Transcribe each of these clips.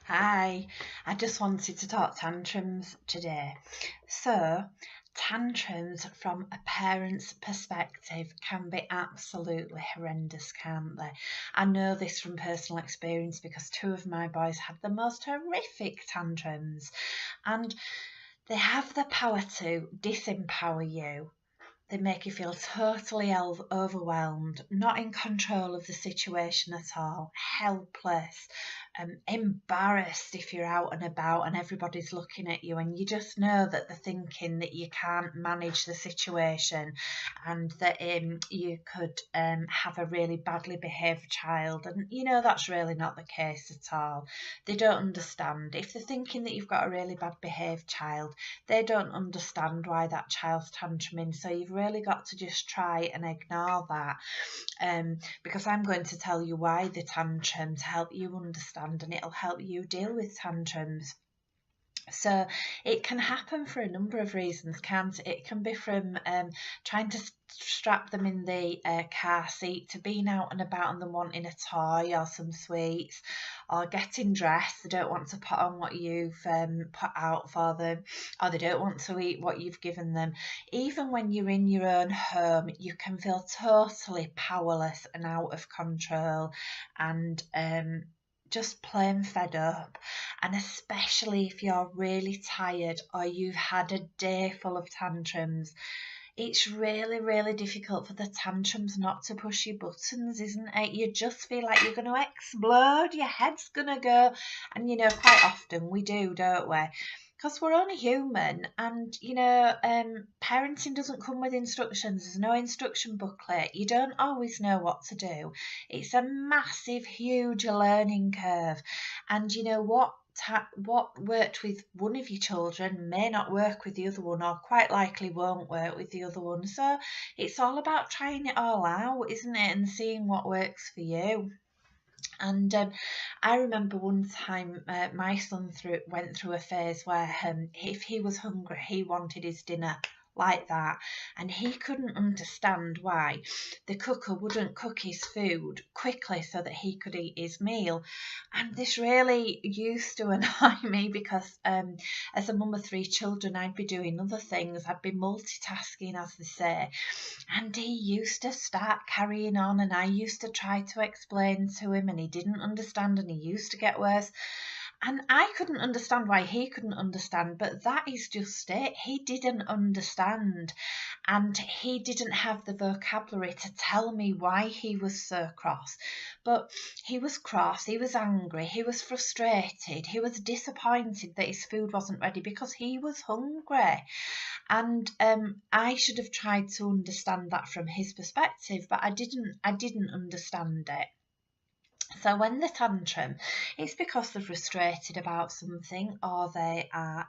Hi, I just wanted to talk tantrums today. So, tantrums from a parent's perspective can be absolutely horrendous, can't they? I know this from personal experience because two of my boys had the most horrific tantrums, and they have the power to disempower you. They make you feel totally overwhelmed, not in control of the situation at all, helpless, embarrassed if you're out and about and everybody's looking at you, and you just know that they're thinking that you can't manage the situation and that you could have a really badly behaved child. And you know that's really not the case at all. They don't understand. If they're thinking that you've got a really bad behaved child, they don't understand why that child's tantruming. So you've really got to just try and ignore that, because I'm going to tell you why the tantrum to help you understand, and it'll help you deal with tantrums. So it can happen for a number of reasons, can't it? It can be from trying to strap them in the car seat, to being out and about and them wanting a toy or some sweets, or getting dressed. They don't want to put on what you've put out for them, or they don't want to eat what you've given them. Even when you're in your own home, you can feel totally powerless and out of control, and just plain fed up. And especially if you're really tired or you've had a day full of tantrums, it's really, really difficult for the tantrums not to push your buttons, isn't it? You just feel like you're going to explode, your head's going to go. And quite often we do, don't we? Because we're only human, and parenting doesn't come with instructions. There's no instruction booklet. You don't always know what to do. It's a massive, huge learning curve. And you know what worked with one of your children may not work with the other one, or quite likely won't work with the other one. So it's all about trying it all out, isn't it, and seeing what works for you. And I remember one time my son went through a phase where if he was hungry, he wanted his dinner like that, and he couldn't understand why the cooker wouldn't cook his food quickly so that he could eat his meal. And this really used to annoy me because as a mum of three children, I'd be doing other things. I'd be multitasking, as they say, and he used to start carrying on, and I used to try to explain to him, and he didn't understand, and he used to get worse. And I couldn't understand why he couldn't understand, but that is just it. He didn't understand, and he didn't have the vocabulary to tell me why he was so cross. But he was cross, he was angry, he was frustrated, he was disappointed that his food wasn't ready because he was hungry. And I should have tried to understand that from his perspective, but I didn't understand it. So when the tantrum, it's because they're frustrated about something, or they are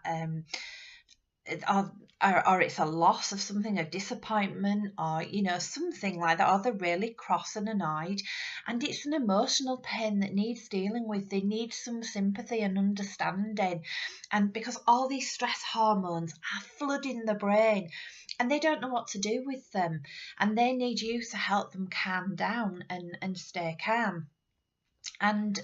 or, or it's a loss of something, a disappointment, or something like that, or they're really cross and annoyed, and it's an emotional pain that needs dealing with. They need some sympathy and understanding, and because all these stress hormones are flooding the brain, and they don't know what to do with them, and they need you to help them calm down and stay calm. And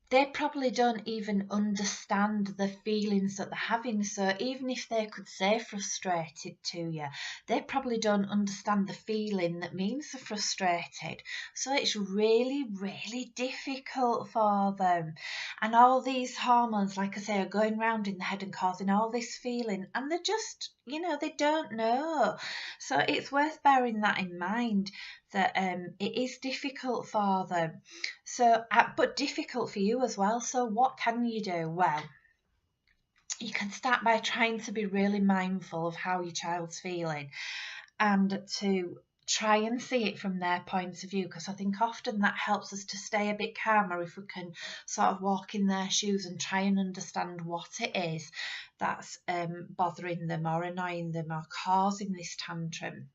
they probably don't even understand the feelings that they're having. So even if they could say frustrated to you, they probably don't understand the feeling that means they're frustrated. So it's really, really difficult for them. And all these hormones, like I say, are going round in the head and causing all this feeling, and they're just, they don't know. So it's worth bearing that in mind, that it is difficult for them. So, but difficult for you as well. So, what can you do? Well, you can start by trying to be really mindful of how your child's feeling, and to try and see it from their point of view, because I think often that helps us to stay a bit calmer if we can sort of walk in their shoes and try and understand what it is that's bothering them or annoying them or causing this tantrum.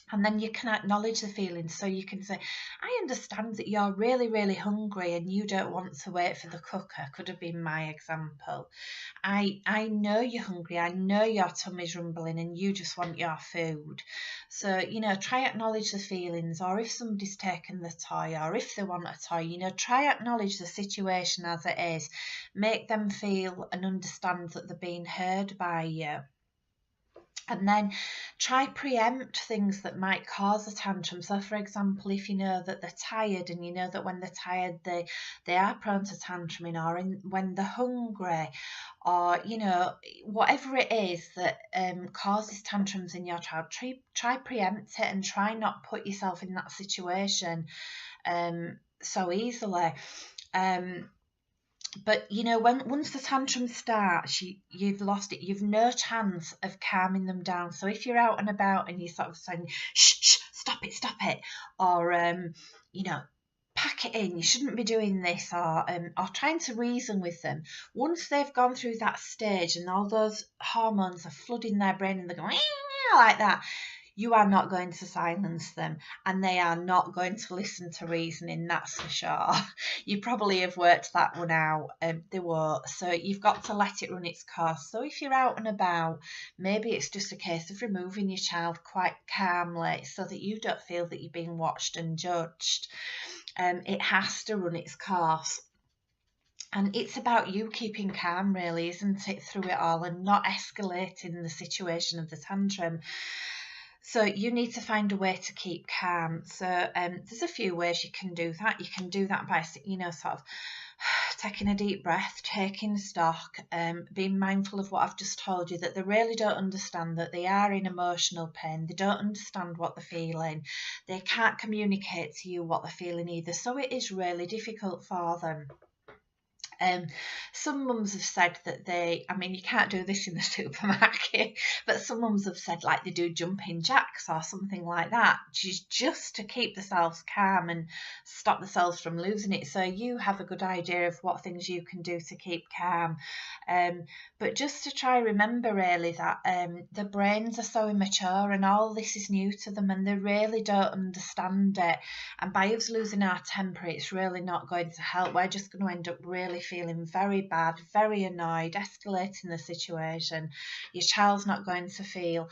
And then you can acknowledge the feelings. So you can say, I understand that you're really, really hungry and you don't want to wait for the cooker. Could have been my example. I know you're hungry. I know your tummy's rumbling and you just want your food. So, try acknowledge the feelings. Or if somebody's taken the toy, or if they want a toy, try acknowledge the situation as it is. Make them feel and understand that they're being heard by you. And then try preempt things that might cause a tantrum. So, for example, if you know that they're tired and you know that when they're tired they are prone to tantruming, or when they're hungry, or whatever it is that causes tantrums in your child, try preempt it and try not put yourself in that situation so easily. But once the tantrum starts, you've lost it. You've no chance of calming them down. So if you're out and about and you're sort of saying, shh, stop it, or pack it in, you shouldn't be doing this, or trying to reason with them. Once they've gone through that stage and all those hormones are flooding their brain and they're going like that, you are not going to silence them, and they are not going to listen to reasoning, that's for sure. You probably have worked that one out. They won't. So you've got to let it run its course. So if you're out and about, maybe it's just a case of removing your child quite calmly so that you don't feel that you're being watched and judged. It has to run its course. And it's about you keeping calm, really, isn't it, through it all, and not escalating the situation of the tantrum. So you need to find a way to keep calm. So there's a few ways you can do that. You can do that by, sort of taking a deep breath, taking stock, being mindful of what I've just told you, that they really don't understand, that they are in emotional pain. They don't understand what they're feeling. They can't communicate to you what they're feeling either. So it is really difficult for them. Some mums have said that you can't do this in the supermarket, but some mums have said like they do jumping jacks or something like that, just to keep themselves calm and stop themselves from losing it. So you have a good idea of what things you can do to keep calm. But just to try remember really that the brains are so immature and all this is new to them and they really don't understand it. And by us losing our temper, it's really not going to help. We're just going to end up really feeling very bad, very annoyed, escalating the situation. Your child's not going to feel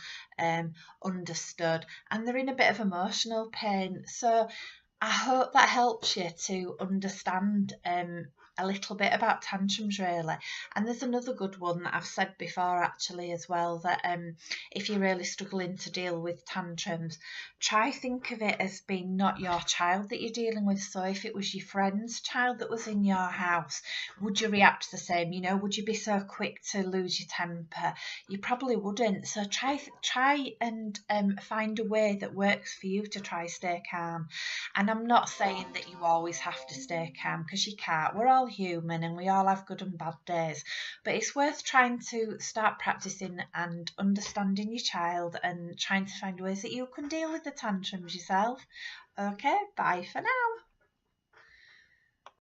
understood, and they're in a bit of emotional pain. So I hope that helps you to understand a little bit about tantrums, really. And there's another good one that I've said before actually as well, that if you're really struggling to deal with tantrums, try think of it as being not your child that you're dealing with. So if it was your friend's child that was in your house, would you react the same? Would you be so quick to lose your temper? You probably wouldn't. So try and find a way that works for you to try stay calm. And I'm not saying that you always have to stay calm, because you can't. We're all human and we all have good and bad days. But it's worth trying to start practicing and understanding your child and trying to find ways that you can deal with the tantrums yourself. Okay, bye for now.